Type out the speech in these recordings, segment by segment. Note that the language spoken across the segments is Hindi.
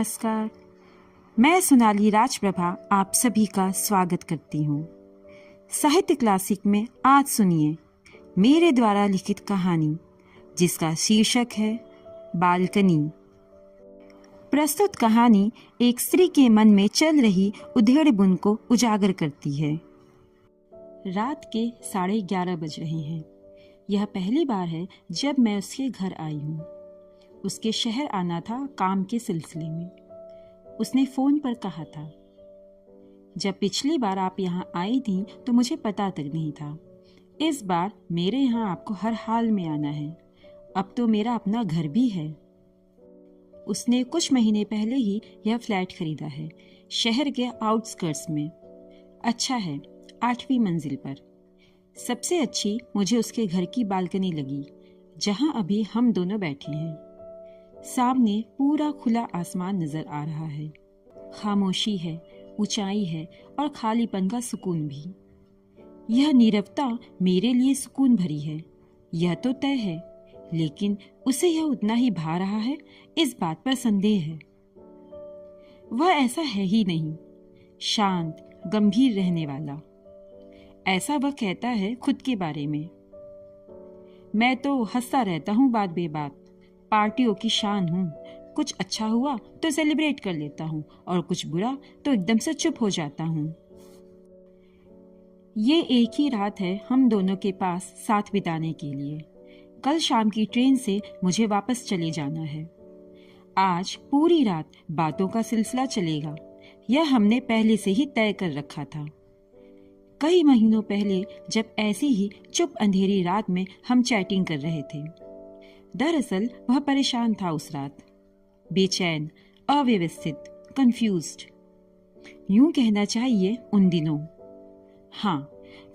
नमस्कार। मैं सोनाली राजप्रभा आप सभी का स्वागत करती हूँ। साहित्य क्लासिक में आज सुनिए मेरे द्वारा लिखित कहानी जिसका शीर्षक है बालकनी। प्रस्तुत कहानी एक स्त्री के मन में चल रही उधेड़ बुन को उजागर करती है। रात के 11:30 बज रहे हैं। यह पहली बार है जब मैं उसके घर आई हूँ। उसके शहर आना था काम के सिलसिले में। उसने फ़ोन पर कहा था, जब पिछली बार आप यहाँ आई थी तो मुझे पता तक नहीं था। इस बार मेरे यहाँ आपको हर हाल में आना है। अब तो मेरा अपना घर भी है। उसने कुछ महीने पहले ही यह फ्लैट खरीदा है, शहर के आउटस्कर्ट्स में। अच्छा है, 8वीं मंजिल पर। सबसे अच्छी मुझे उसके घर की बालकनी लगी, जहाँ अभी हम दोनों बैठे हैं। सामने पूरा खुला आसमान नजर आ रहा है। खामोशी है, ऊंचाई है और खालीपन का सुकून भी। यह नीरवता मेरे लिए सुकून भरी है, यह तो तय है। लेकिन उसे यह उतना ही भा रहा है, इस बात पर संदेह है। वह ऐसा है ही नहीं, शांत गंभीर रहने वाला। ऐसा वह कहता है खुद के बारे में। मैं तो हंसता रहता हूँ बात बेबात, पार्टियों की शान हूँ। कुछ अच्छा हुआ तो सेलिब्रेट कर लेता हूँ और कुछ बुरा तो एकदम से चुप हो जाता हूँ। ये एक ही रात है हम दोनों के पास साथ बिताने के लिए। कल शाम की ट्रेन से मुझे वापस चले जाना है। आज पूरी रात बातों का सिलसिला चलेगा, यह हमने पहले से ही तय कर रखा था। कई महीनों पहले जब ऐसी ही चुप अंधेरी रात में हम चैटिंग कर रहे थे। दरअसल वह परेशान था उस रात, बेचैन, अव्यवस्थित, कंफ्यूज्ड। यूं कहना चाहिए उन दिनों। हाँ,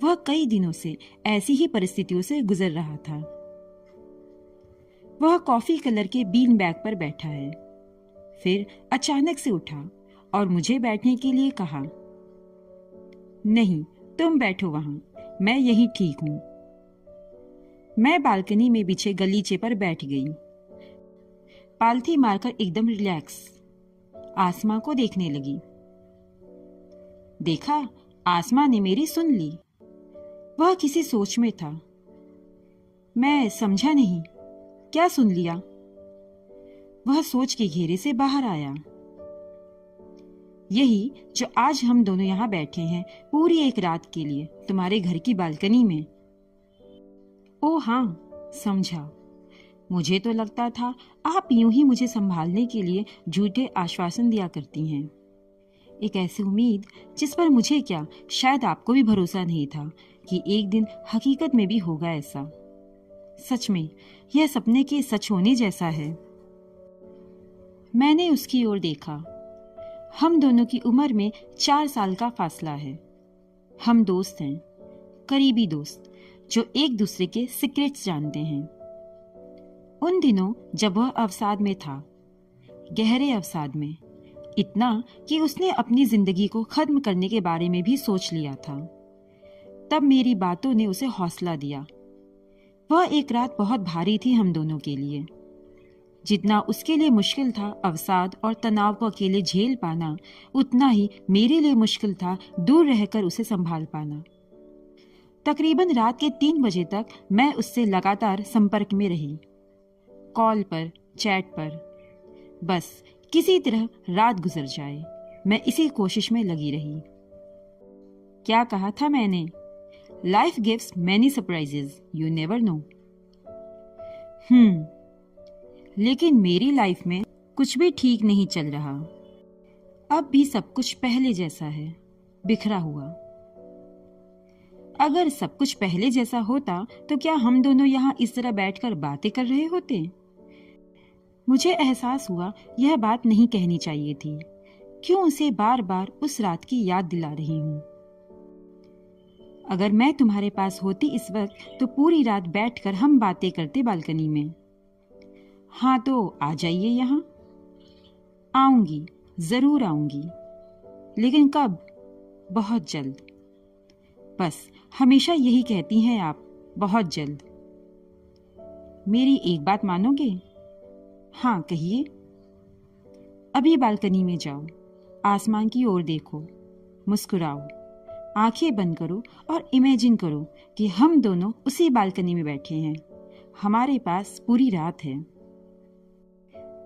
वह कई दिनों से ऐसी ही परिस्थितियों से गुजर रहा था। वह कॉफी कलर के बीन बैग पर बैठा है। फिर अचानक से उठा और मुझे बैठने के लिए कहा, नहीं तुम बैठो वहां, मैं यहीं ठीक हूं। मैं बालकनी में बिछे गलीचे पर बैठ गई, पालथी मारकर एकदम रिलैक्स, आसमां को देखने लगी। देखा, आसमां ने मेरी सुन ली। वह किसी सोच में था। मैं समझा नहीं, क्या सुन लिया? वह सोच के घेरे से बाहर आया। यही जो आज हम दोनों यहाँ बैठे हैं पूरी एक रात के लिए तुम्हारे घर की बालकनी में। ओ हाँ, समझा। मुझे तो लगता था आप यूं ही मुझे संभालने के लिए झूठे आश्वासन दिया करती हैं। एक ऐसी उम्मीद जिस पर मुझे क्या, शायद आपको भी भरोसा नहीं था कि एक दिन हकीकत में भी होगा ऐसा। सच में यह सपने के सच होने जैसा है। मैंने उसकी ओर देखा। हम दोनों की उम्र में 4 साल का फासला है। हम दोस्त हैं, करीबी दोस्त, जो एक दूसरे के सीक्रेट्स जानते हैं। उन दिनों जब वह अवसाद में था, गहरे अवसाद में, इतना कि उसने अपनी जिंदगी को खत्म करने के बारे में भी सोच लिया था, तब मेरी बातों ने उसे हौसला दिया। वह एक रात बहुत भारी थी हम दोनों के लिए। जितना उसके लिए मुश्किल था अवसाद और तनाव को अकेले झेल पाना, उतना ही मेरे लिए मुश्किल था दूर रहकर उसे संभाल पाना। तकरीबन रात के 3 बजे तक मैं उससे लगातार संपर्क में रही, कॉल पर, चैट पर। बस किसी तरह रात गुजर जाए, मैं इसी कोशिश में लगी रही। क्या कहा था मैंने? Life gives many surprises, you never know. लेकिन मेरी लाइफ में कुछ भी ठीक नहीं चल रहा। अब भी सब कुछ पहले जैसा है, बिखरा हुआ। अगर सब कुछ पहले जैसा होता तो क्या हम दोनों यहाँ इस तरह बैठकर बातें कर रहे होते? मुझे एहसास हुआ यह बात नहीं कहनी चाहिए थी। क्यों उसे बार बार उस रात की याद दिला रही हूँ? अगर मैं तुम्हारे पास होती इस वक्त तो पूरी रात बैठकर हम बातें करते बालकनी में। हाँ तो आ जाइए यहाँ। आऊंगी, जरूर आऊंगी। लेकिन कब? बहुत जल्द। बस हमेशा यही कहती हैं आप, बहुत जल्द। मेरी एक बात मानोगे? हाँ कहिए। अभी बालकनी में जाओ, आसमान की ओर देखो, मुस्कुराओ, आंखें बंद करो और इमेजिन करो कि हम दोनों उसी बालकनी में बैठे हैं। हमारे पास पूरी रात है।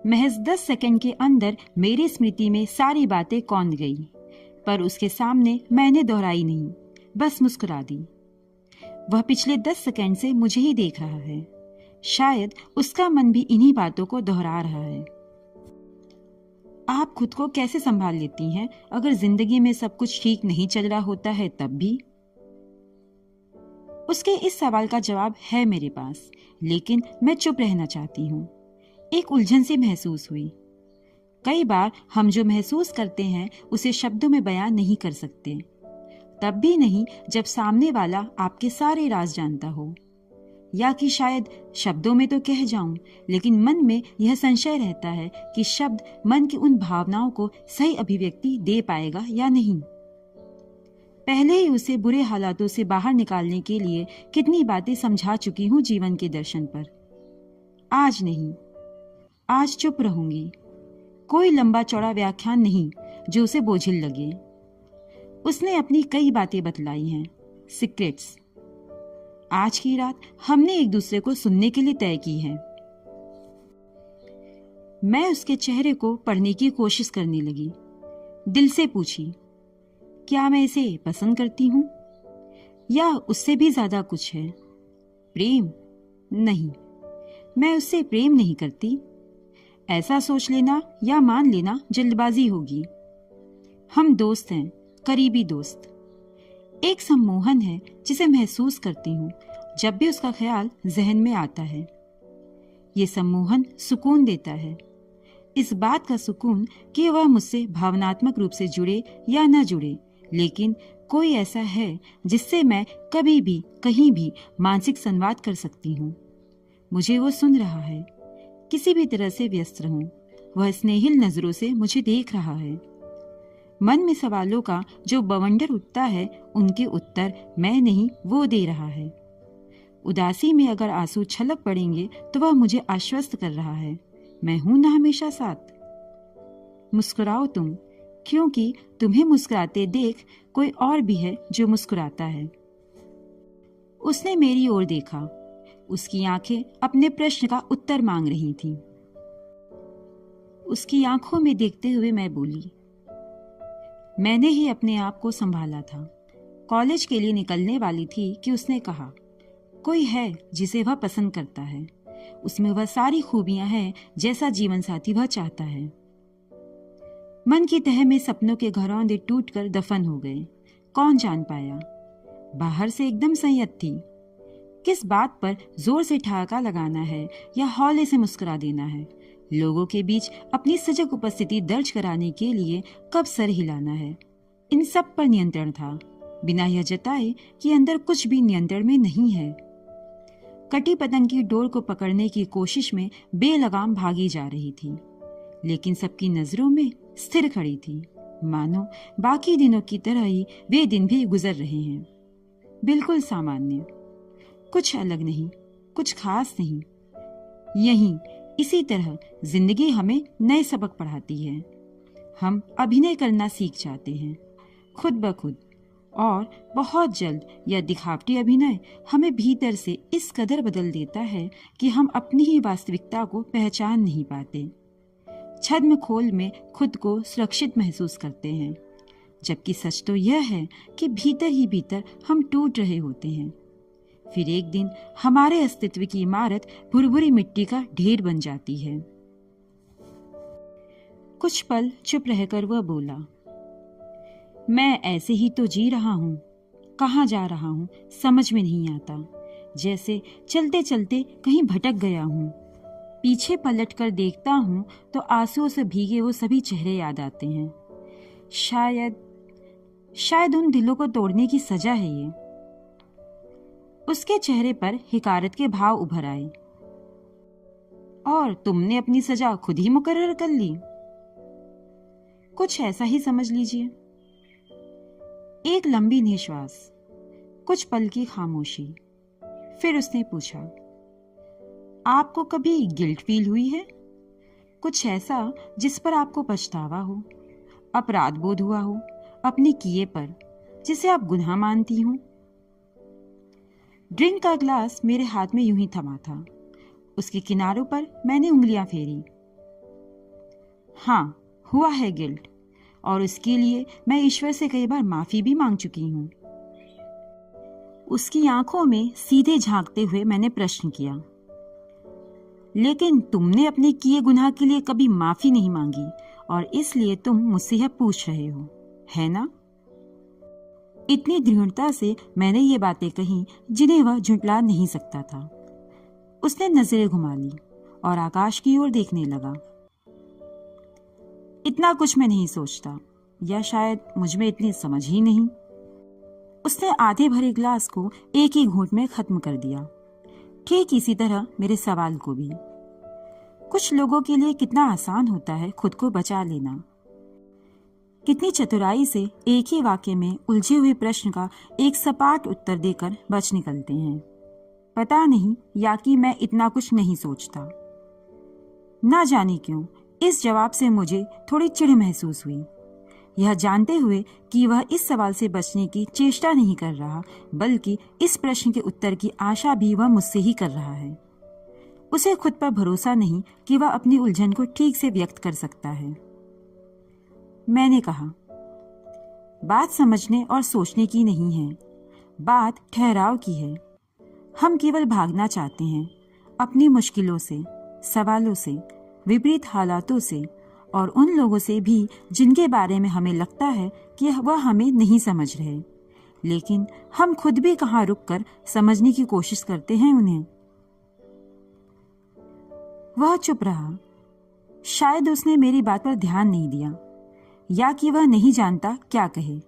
महज 10 सेकंड के अंदर मेरी स्मृति में सारी बातें कौंध गई, पर उसके सामने मैंने दोहराई नहीं, बस मुस्कुरा दी। वह पिछले 10 सेकंड से मुझे ही देख रहा है। शायद उसका मन भी इन्हीं बातों को दोहरा रहा है। आप खुद को कैसे संभाल लेती हैं अगर जिंदगी में सब कुछ ठीक नहीं चल रहा होता है तब भी? उसके इस सवाल का जवाब है मेरे पास, लेकिन मैं चुप रहना चाहती हूँ। एक उलझन सी महसूस हुई। कई बार हम जो महसूस करते हैं उसे शब्दों में बयान नहीं कर सकते, तब भी नहीं जब सामने वाला आपके सारे राज जानता हो। या कि शायद शब्दों में तो कह जाऊं, लेकिन मन में यह संशय रहता है कि शब्द मन की उन भावनाओं को सही अभिव्यक्ति दे पाएगा या नहीं। पहले ही उसे बुरे हालातों से बाहर निकालने के लिए कितनी बातें समझा चुकी हूं जीवन के दर्शन पर। आज नहीं, आज चुप रहूंगी। कोई लंबा चौड़ा व्याख्यान नहीं जो उसे बोझिल लगे। उसने अपनी कई बातें बतलाई हैं, सीक्रेट्स। आज की रात हमने एक दूसरे को सुनने के लिए तय की है। मैं उसके चेहरे को पढ़ने की कोशिश करने लगी। दिल से पूछी, क्या मैं इसे पसंद करती हूं या उससे भी ज्यादा कुछ है? प्रेम? नहीं, मैं उससे प्रेम नहीं करती। ऐसा सोच लेना या मान लेना जल्दबाजी होगी। हम दोस्त हैं, करीबी दोस्त। एक सम्मोहन है जिसे महसूस करती हूँ जब भी उसका ख्याल जहन में आता है। ये सम्मोहन सुकून देता है। इस बात का सुकून कि वह मुझसे भावनात्मक रूप से जुड़े या न जुड़े, लेकिन कोई ऐसा है जिससे मैं कभी भी कहीं भी मानसिक संवाद कर सकती हूँ। मुझे वो सुन रहा है। किसी भी तरह से व्यस्त रहूं, वह स्नेहिल नजरों से मुझे देख रहा है। मन में सवालों का जो बवंडर उठता है, उनके उत्तर मैं नहीं वो दे रहा है। उदासी में अगर आंसू छलक पड़ेंगे तो वह मुझे आश्वस्त कर रहा है, मैं हूं ना हमेशा साथ। मुस्कुराओ तुम, क्योंकि तुम्हें मुस्कुराते देख कोई और भी है जो मुस्कुराता है। उसने मेरी ओर देखा। उसकी आंखें अपने प्रश्न का उत्तर मांग रही थीं। उसकी आंखों में देखते हुए मैं बोली, मैंने ही अपने आप को संभाला था। कॉलेज के लिए निकलने वाली थी कि उसने कहा, कोई है जिसे वह पसंद करता है, उसमें वह सारी खूबियां हैं जैसा जीवन साथी वह चाहता है। मन की तह में सपनों के घरौंदे टूटकर दफन हो गए। कौन जान पाया? बाहर से एकदम संयत थी। किस बात पर जोर से ठहाका लगाना है या हौले से मुस्कुरा देना है? लोगों के बीच अपनी सजग उपस्थिति दर्ज कराने के लिए कब सर हिलाना है? इन सब पर नियंत्रण था, बिना यह जताए कि अंदर कुछ भी नियंत्रण में नहीं है। कटी पतंग की डोर को पकड़ने की कोशिश में बेलगाम भागी जा रही थी, लेकिन सबकी नजरों में स्थिर खड़ी थी, मानो बाकी दिनों की तरह ही वे दिन भी गुजर रहे हैं। बिल्कुल सामान्य, कुछ अलग नहीं, कुछ खास नहीं। यहीं इसी तरह जिंदगी हमें नए सबक पढ़ाती है। हम अभिनय करना सीख जाते हैं, खुद ब खुद, और बहुत जल्द यह दिखावटी अभिनय हमें भीतर से इस कदर बदल देता है कि हम अपनी ही वास्तविकता को पहचान नहीं पाते। छद्म खोल में खुद को सुरक्षित महसूस करते हैं, जबकि सच तो यह है कि भीतर ही भीतर हम टूट रहे होते हैं। फिर एक दिन हमारे अस्तित्व की इमारत भुरभुरी मिट्टी का ढेर बन जाती है। कुछ पल चुप रहकर वह बोला, मैं ऐसे ही तो जी रहा हूँ, कहाँ जा रहा हूँ समझ में नहीं आता, जैसे चलते चलते कहीं भटक गया हूँ। पीछे पलट कर देखता हूँ तो आंसुओं से भीगे वो सभी चेहरे याद आते हैं। शायद उन दिलों को तोड़ने की सजा है ये। उसके चेहरे पर हिकारत के भाव उभर आए। और तुमने अपनी सजा खुद ही मुकर्रर कर ली? कुछ ऐसा ही समझ लीजिए। एक लंबी निश्वास, कुछ पल की खामोशी। फिर उसने पूछा, आपको कभी गिल्ट फील हुई है? कुछ ऐसा जिस पर आपको पछतावा हो, अपराध बोध हुआ हो अपने किए पर, जिसे आप गुनाह मानती हो। ड्रिंक का ग्लास मेरे हाथ में यूं ही थमा था। उसके किनारों पर मैंने उंगलियां फेरी। हाँ, हुआ है गिल्ट, और उसके लिए मैं ईश्वर से कई बार माफी भी मांग चुकी हूं। उसकी आंखों में सीधे झांकते हुए मैंने प्रश्न किया, लेकिन तुमने अपने किए गुनाह के लिए कभी माफी नहीं मांगी, और इसलिए तुम मुझसे यह पूछ रहे हो, है ना? इतनी दृढ़ता से मैंने ये बातें कही जिन्हें वह झुठला नहीं सकता था। उसने नजरें घुमा ली और आकाश की ओर देखने लगा। इतना कुछ मैं नहीं सोचता, या शायद मुझ में इतनी समझ ही नहीं। उसने आधे भरे ग्लास को एक ही घूंट में खत्म कर दिया। ठीक इसी तरह मेरे सवाल को भी। कुछ लोगों के लिए कितना आसान होता है खुद को बचा लेना। कितनी चतुराई से एक ही वाक्य में उलझे हुए प्रश्न का एक सपाट उत्तर देकर बच निकलते हैं। पता नहीं, या कि मैं इतना कुछ नहीं सोचता। ना जाने क्यों इस जवाब से मुझे थोड़ी चिढ़ महसूस हुई, यह जानते हुए कि वह इस सवाल से बचने की चेष्टा नहीं कर रहा, बल्कि इस प्रश्न के उत्तर की आशा भी वह मुझसे ही कर रहा है। उसे खुद पर भरोसा नहीं कि वह अपनी उलझन को ठीक से व्यक्त कर सकता है। मैंने कहा, बात समझने और सोचने की नहीं है, बात ठहराव की है। हम केवल भागना चाहते हैं अपनी मुश्किलों से, सवालों से, विपरीत हालातों से, और उन लोगों से भी जिनके बारे में हमें लगता है कि वह हमें नहीं समझ रहे, लेकिन हम खुद भी कहाँ रुककर समझने की कोशिश करते हैं उन्हें। वह चुप रहा। शायद उसने मेरी बात पर ध्यान नहीं दिया, या कि वह नहीं जानता क्या कहे।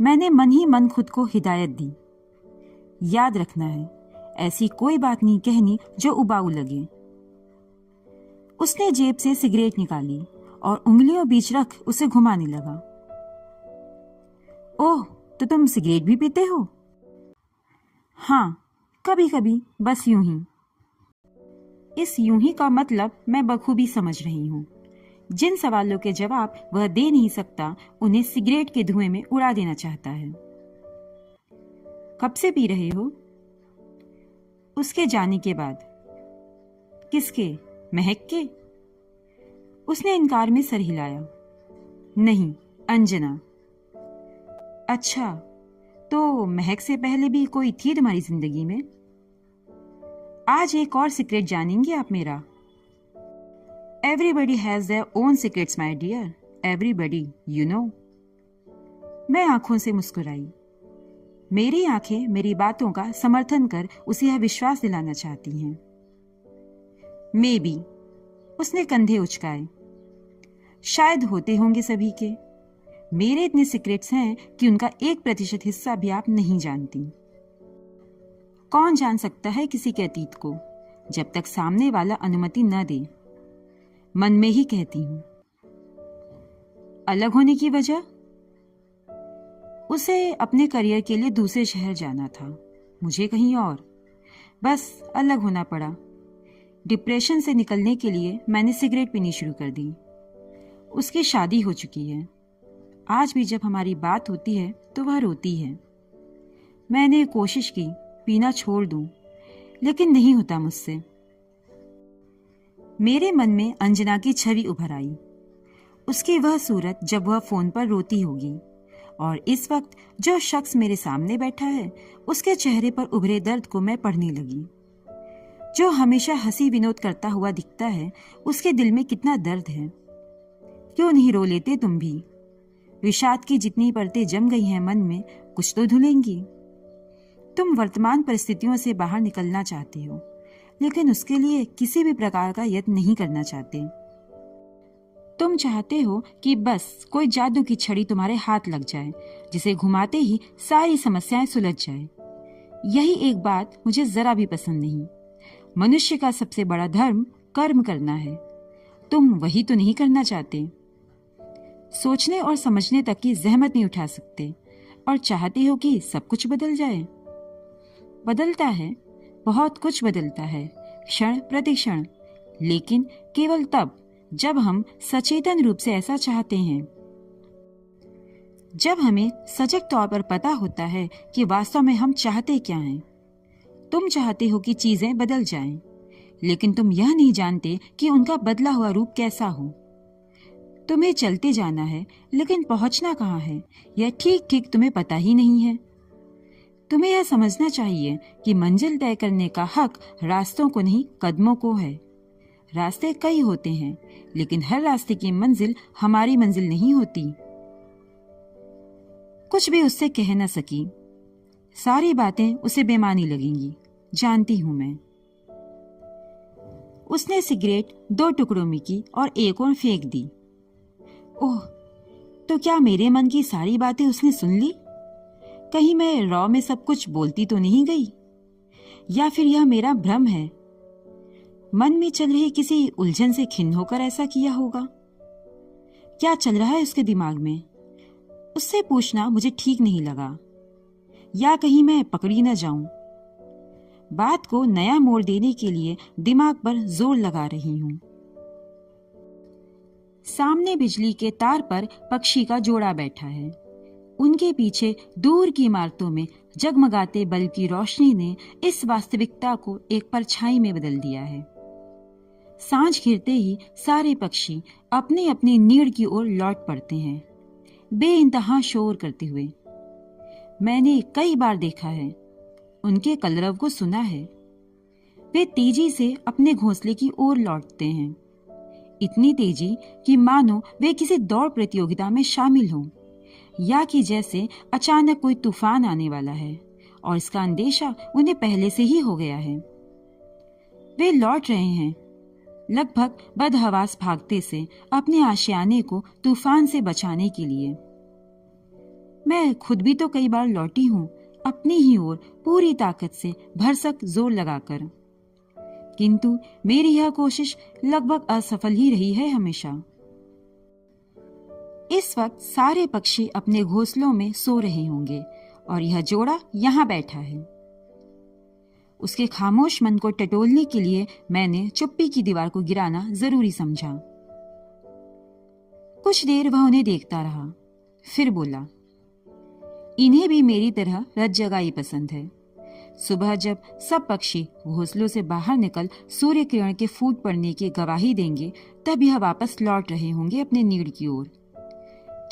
मैंने मन ही मन खुद को हिदायत दी, याद रखना है, ऐसी कोई बात नहीं कहनी जो उबाऊ लगे। उसने जेब से सिगरेट निकाली और उंगलियों बीच रख उसे घुमाने लगा। ओह, तो तुम सिगरेट भी पीते हो? हाँ, कभी कभी, बस यूं ही। इस यूं ही का मतलब मैं बखूबी समझ रही हूं। जिन सवालों के जवाब वह दे नहीं सकता, उन्हें सिगरेट के धुएं में उड़ा देना चाहता है। कब से पी रहे हो? उसके जाने के बाद। किसके? महक के? उसने इनकार में सर हिलाया। नहीं, अंजना। अच्छा, तो महक से पहले भी कोई थी तुम्हारी जिंदगी में? आज एक और सीक्रेट जानेंगे आप मेरा। Everybody has their own secrets, my dear. Everybody, you know. मैं आंखों से मुस्कुराई। मेरी आंखें मेरी बातों का समर्थन कर उसे यह विश्वास दिलाना चाहती हैं। May be. उसने कंधे उचकाए। शायद होते होंगे सभी के। मेरे इतने सीक्रेट्स हैं कि उनका 1% हिस्सा भी आप नहीं जानती। कौन जान सकता है किसी के अतीत को, जब तक सामने वाला अनुमति न दे। मन में ही कहती हूं। अलग होने की वजह? उसे अपने करियर के लिए दूसरे शहर जाना था, मुझे कहीं और। बस अलग होना पड़ा। डिप्रेशन से निकलने के लिए मैंने सिगरेट पीनी शुरू कर दी। उसकी शादी हो चुकी है। आज भी जब हमारी बात होती है तो वह रोती है। मैंने कोशिश की पीना छोड़ दूं, लेकिन नहीं होता मुझसे। मेरे मन में अंजना की छवि उभर आई, उसकी वह सूरत जब वह फोन पर रोती होगी, और इस वक्त जो शख्स मेरे सामने बैठा है उसके चेहरे पर उभरे दर्द को मैं पढ़ने लगी। जो हमेशा हंसी विनोद करता हुआ दिखता है, उसके दिल में कितना दर्द है। क्यों नहीं रो लेते तुम भी? विषाद की जितनी परतें जम गई हैं मन में, कुछ तो धुलेंगी। तुम वर्तमान परिस्थितियों से बाहर निकलना चाहते हो, लेकिन उसके लिए किसी भी प्रकार का यत्न नहीं करना चाहते। तुम चाहते हो कि बस कोई जादू की छड़ी तुम्हारे हाथ लग जाए, जिसे घुमाते ही सारी समस्याएं सुलझ जाए। यही एक बात मुझे जरा भी पसंद नहीं। मनुष्य का सबसे बड़ा धर्म कर्म करना है। तुम वही तो नहीं करना चाहते। सोचने और समझने तक की जहमत नहीं उठा सकते, और चाहते हो कि सब कुछ बदल जाए। बदलता है, बहुत कुछ बदलता है, क्षण प्रति क्षण, लेकिन केवल तब जब हम सचेतन रूप से ऐसा चाहते हैं। जब हमें सजग तौर पर पता होता है कि वास्तव में हम चाहते क्या हैं। तुम चाहते हो कि चीजें बदल जाएं, लेकिन तुम यह नहीं जानते कि उनका बदला हुआ रूप कैसा हो। तुम्हें चलते जाना है, लेकिन पहुंचना कहाँ है यह ठीक ठीक तुम्हें पता ही नहीं है। तुम्हें यह समझना चाहिए कि मंजिल तय करने का हक रास्तों को नहीं, कदमों को है। रास्ते कई होते हैं, लेकिन हर रास्ते की मंजिल हमारी मंजिल नहीं होती। कुछ भी उससे कह न सकी। सारी बातें उसे बेमानी लगेंगी, जानती हूं मैं। उसने सिगरेट 2 टुकड़ों में की और एक और फेंक दी। ओह, तो क्या मेरे मन की सारी बातें उसने सुन ली? कहीं मैं रॉ में सब कुछ बोलती तो नहीं गई? या फिर यह मेरा भ्रम है? मन में चल रही किसी उलझन से खिन्न होकर ऐसा किया होगा। क्या चल रहा है उसके दिमाग में? उससे पूछना मुझे ठीक नहीं लगा, या कहीं मैं पकड़ी न जाऊं। बात को नया मोड़ देने के लिए दिमाग पर जोर लगा रही हूं। सामने बिजली के तार पर पक्षी का जोड़ा बैठा है। उनके पीछे दूर की इमारतों में जगमगाते बल्ब की रोशनी ने इस वास्तविकता को एक परछाई में बदल दिया है। सांझ घिरते ही सारे पक्षी अपनी अपनी नीड़ की ओर लौट पड़ते हैं, बेइंतहा शोर करते हुए। मैंने कई बार देखा है, उनके कलरव को सुना है। वे तेजी से अपने घोंसले की ओर लौटते हैं, इतनी तेजी कि मानो वे किसी दौड़ प्रतियोगिता में शामिल हों, या कि जैसे अचानक कोई तूफान आने वाला है और इसका अंदेशा उन्हें पहले से ही हो गया है। वे लौट रहे हैं, लगभग बदहवास भागते से अपने आशियाने को तूफान से बचाने के लिए। मैं खुद भी तो कई बार लौटी हूं, अपनी ही ओर पूरी ताकत से भरसक जोर लगाकर, किंतु मेरी यह कोशिश लगभग असफल ही रही है हमेशा। इस वक्त सारे पक्षी अपने घोंसलों में सो रहे होंगे और यह जोड़ा यहाँ बैठा है। उसके खामोश मन को टटोलने के लिए मैंने चुप्पी की दीवार को गिराना जरूरी समझा। कुछ देर वह उन्हें देखता रहा, फिर बोला, इन्हें भी मेरी तरह रत जगाई पसंद है। सुबह जब सब पक्षी घोंसलों से बाहर निकल सूर्य किरण के फूट पड़ने की गवाही देंगे, तब यह वापस लौट रहे होंगे अपने नीड़ की ओर।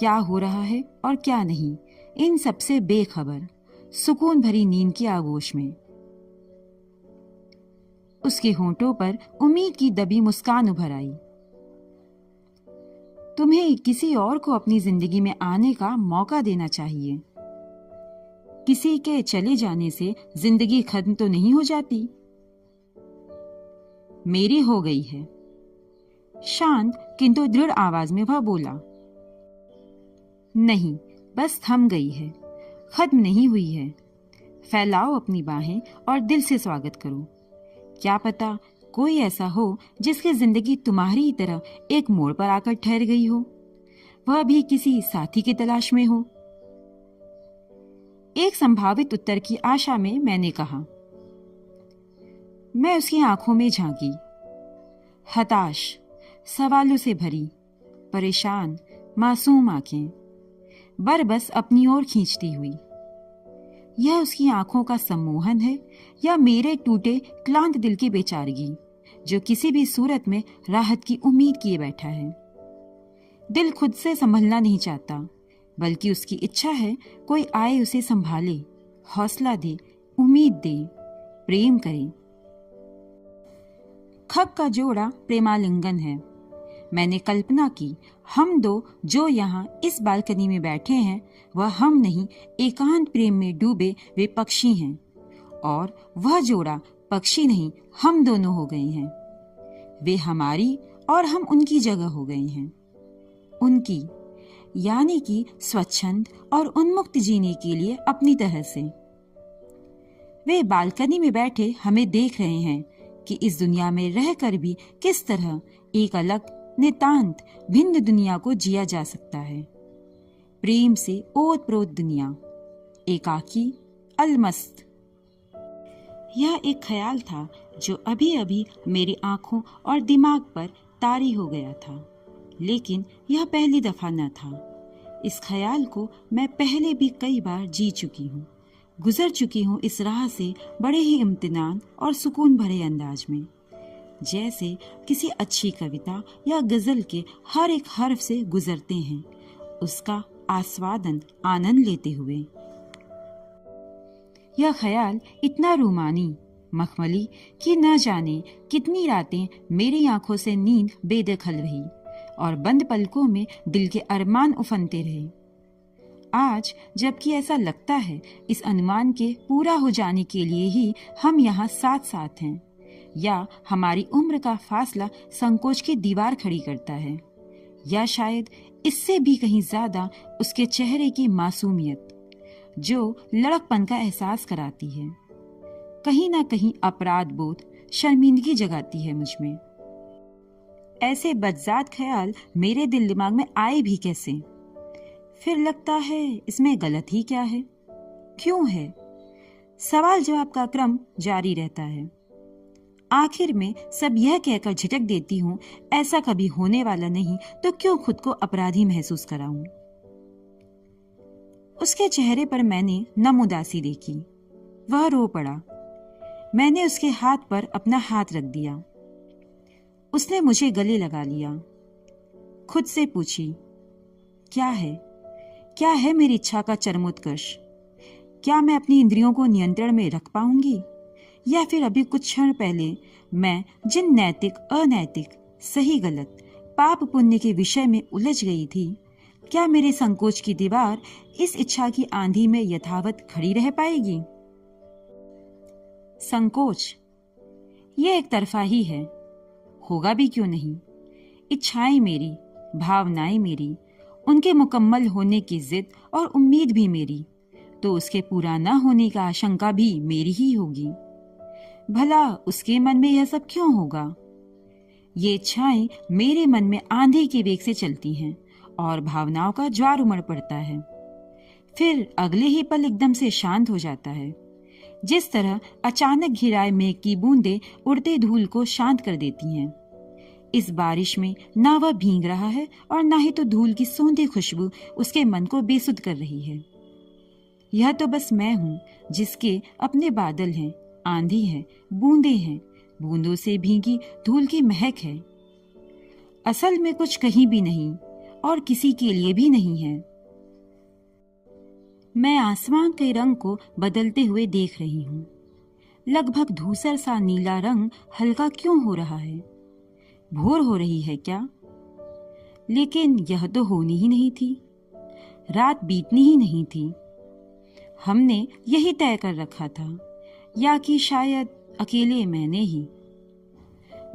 क्या हो रहा है और क्या नहीं, इन सबसे बेखबर, सुकून भरी नींद की आगोश में। उसके होंठों पर उम्मीद की दबी मुस्कान उभर आई। तुम्हें किसी और को अपनी जिंदगी में आने का मौका देना चाहिए। किसी के चले जाने से जिंदगी खत्म तो नहीं हो जाती। मेरी हो गई है। शांत किंतु दृढ़ आवाज में वह बोला, नहीं, बस थम गई है, खत्म नहीं हुई है। फैलाओ अपनी बाहें और दिल से स्वागत करो। क्या पता कोई ऐसा हो जिसकी जिंदगी तुम्हारी तरह एक मोड़ पर आकर ठहर गई हो, वह भी किसी साथी की तलाश में हो। एक संभावित उत्तर की आशा में मैंने कहा। मैं उसकी आंखों में झांकी, हताश, सवालों से भरी, परेशान, मासूम आंखें बरबस अपनी ओर खींचती हुई। यह उसकी आंखों का सम्मोहन है या मेरे टूटे क्लांत दिल की बेचारगी, जो किसी भी सूरत में राहत की उम्मीद किए बैठा है। दिल खुद से संभलना नहीं चाहता, बल्कि उसकी इच्छा है कोई आए उसे संभाले, हौसला दे, उम्मीद दे, प्रेम करे। खब का जोड़ा प्रेमालिंगन है। मैंने कल्पना की हम दो जो यहाँ इस बालकनी में बैठे हैं, वह हम नहीं, एकांत प्रेम में डूबे वे पक्षी हैं, और वह जोड़ा पक्षी नहीं, हम दोनों हो गए हैं। वे हमारी और हम उनकी जगह हो गए हैं। उनकी यानी कि स्वच्छंद और उन्मुक्त जीने के लिए अपनी तरह से। वे बालकनी में बैठे हमें देख रहे हैं कि इस दुनिया में रहकर भी किस तरह एक अलग, नितांत भिन्न दुनिया को जिया जा सकता है। प्रेम से ओत प्रोत दुनिया, एकाकी, अलमस्त। यह एक ख्याल था जो अभी अभी मेरी आंखों और दिमाग पर तारी हो गया था, लेकिन यह पहली दफा न था। इस ख्याल को मैं पहले भी कई बार जी चुकी हूँ, गुजर चुकी हूँ इस राह से बड़े ही इम्तिनान और सुकून भरे अंदाज में, जैसे किसी अच्छी कविता या गजल के हर एक हर्फ से गुजरते हैं, उसका आस्वादन आनंद लेते हुए। यह ख्याल इतना रूमानी, मखमली कि न जाने कितनी रातें मेरी आंखों से नींद बेदखल रही और बंद पलकों में दिल के अरमान उफनते रहे। आज जबकि ऐसा लगता है इस अनुमान के पूरा हो जाने के लिए ही हम यहाँ साथ साथ हैं, या हमारी उम्र का फासला संकोच की दीवार खड़ी करता है, या शायद इससे भी कहीं ज्यादा उसके चेहरे की मासूमियत जो लड़कपन का एहसास कराती है, कहीं ना कहीं अपराध बोध, शर्मिंदगी जगाती है मुझ में। ऐसे बदजात ख्याल मेरे दिल दिमाग में आए भी कैसे? फिर लगता है इसमें गलत ही क्या है, क्यों है? सवाल जवाब का क्रम जारी रहता है। आखिर में सब यह कहकर झिटक देती हूँ, ऐसा कभी होने वाला नहीं, तो क्यों खुद को अपराधी महसूस कराऊं? उसके चेहरे पर मैंने नम उदासी देखी। वह रो पड़ा। मैंने उसके हाथ पर अपना हाथ रख दिया। उसने मुझे गले लगा लिया। खुद से पूछी, क्या है? क्या है मेरी इच्छा का चरमोत्कर्ष? क्या मैं अपनी इंद्रियों को नियंत्रण में रख पाऊंगी? या फिर अभी कुछ क्षण पहले मैं जिन नैतिक, अनैतिक, सही गलत, पाप पुण्य के विषय में उलझ गई थी, क्या मेरे संकोच की दीवार इस इच्छा की आंधी में यथावत खड़ी रह पाएगी? संकोच ये एक तरफा ही है, होगा भी क्यों नहीं। इच्छाएं मेरी, भावनाएं मेरी, उनके मुकम्मल होने की जिद और उम्मीद भी मेरी, तो उसके पूरा न होने का आशंका भी मेरी ही होगी। भला उसके मन में यह सब क्यों होगा? ये इच्छाएं मेरे मन में आंधी के वेग से चलती हैं और भावनाओं का ज्वार उमड़ पड़ता है, फिर अगले ही पल एकदम से शांत हो जाता है, जिस तरह अचानक घिराए मेघ की बूंदें उड़ते धूल को शांत कर देती हैं। इस बारिश में ना वह भीग रहा है और ना ही तो धूल की सौंधी खुशबू उसके मन को बेसुध कर रही है। यह तो बस मैं हूँ जिसके अपने बादल हैं, आंधी है, बूंदें हैं, बूंदों से भीगी धूल की महक है। असल में कुछ कहीं भी नहीं और किसी के लिए भी नहीं है। मैं आसमान के रंग को बदलते हुए देख रही हूँ। लगभग धूसर सा नीला रंग हल्का क्यों हो रहा है? भोर हो रही है क्या? लेकिन यह तो होनी ही नहीं थी, रात बीतनी ही नहीं थी। हमने यही तय कर रखा था, या कि शायद अकेले मैंने ही।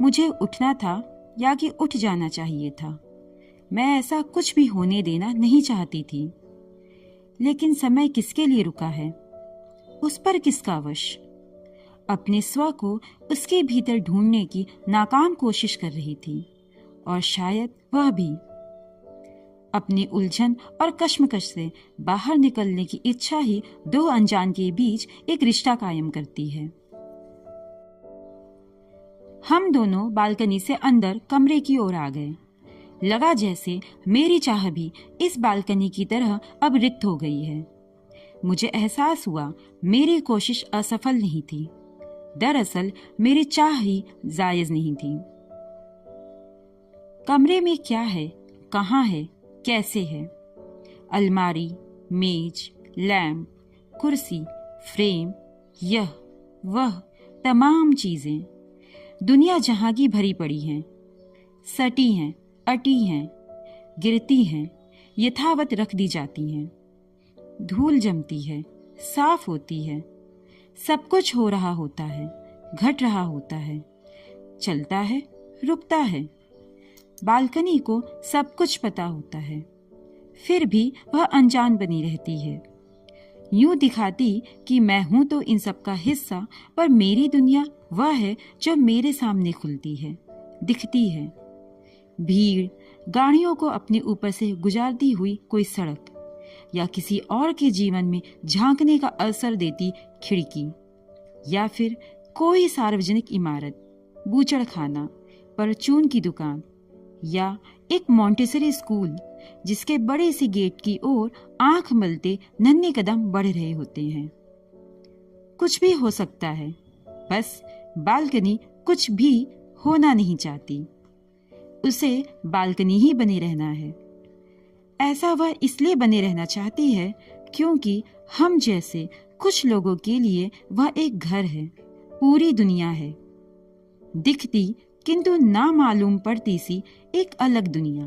मुझे उठना था या कि उठ जाना चाहिए था। मैं ऐसा कुछ भी होने देना नहीं चाहती थी, लेकिन समय किसके लिए रुका है? उस पर किसका वश? अपने स्व को उसके भीतर ढूंढने की नाकाम कोशिश कर रही थी, और शायद वह भी। अपनी उलझन और कश्मकश से बाहर निकलने की इच्छा ही दो अनजान के बीच एक रिश्ता कायम करती है। हम दोनों बालकनी से अंदर कमरे की ओर आ गए। लगा जैसे मेरी चाह भी इस बालकनी की तरह अब रिक्त हो गई है। मुझे एहसास हुआ मेरी कोशिश असफल नहीं थी। दरअसल मेरी चाह ही जायज नहीं थी। कमरे में क्या है, कहाँ है, कैसे है? अलमारी, मेज, लैंप, कुर्सी, फ्रेम, यह वह तमाम चीजें दुनिया जहां की भरी पड़ी हैं, सटी हैं, अटी हैं, गिरती हैं, यथावत रख दी जाती हैं। धूल जमती है, साफ होती है, सब कुछ हो रहा होता है, घट रहा होता है, चलता है, रुकता है। बालकनी को सब कुछ पता होता है, फिर भी वह अनजान बनी रहती है। यूं दिखाती कि मैं हूं तो इन सब का हिस्सा, पर मेरी दुनिया वह है जो मेरे सामने खुलती है, दिखती है। भीड़, गाड़ियों को अपने ऊपर से गुजारती हुई कोई सड़क, या किसी और के जीवन में झांकने का अवसर देती खिड़की, या फिर कोई सार्वजनिक इमारत, बूचड़खाना, परचून की दुकान या एक मॉन्टेसरी स्कूल जिसके बड़े से गेट की ओर आंख मलते नन्हे कदम बढ़ रहे होते हैं। कुछ भी हो सकता है, बस बालकनी कुछ भी होना नहीं चाहती। उसे बालकनी ही बने रहना है। ऐसा वह इसलिए बने रहना चाहती है क्योंकि हम जैसे कुछ लोगों के लिए वह एक घर है, पूरी दुनिया है, दिखती किंतु ना मालूम पड़ती सी एक अलग दुनिया।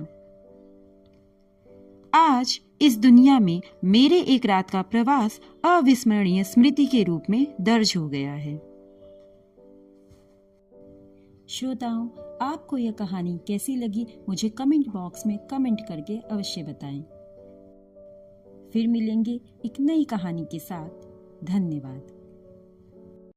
आज इस दुनिया में मेरे एक रात का प्रवास अविस्मरणीय स्मृति के रूप में दर्ज हो गया है। श्रोताओं, आपको यह कहानी कैसी लगी मुझे कमेंट बॉक्स में कमेंट करके अवश्य बताएं। फिर मिलेंगे एक नई कहानी के साथ। धन्यवाद।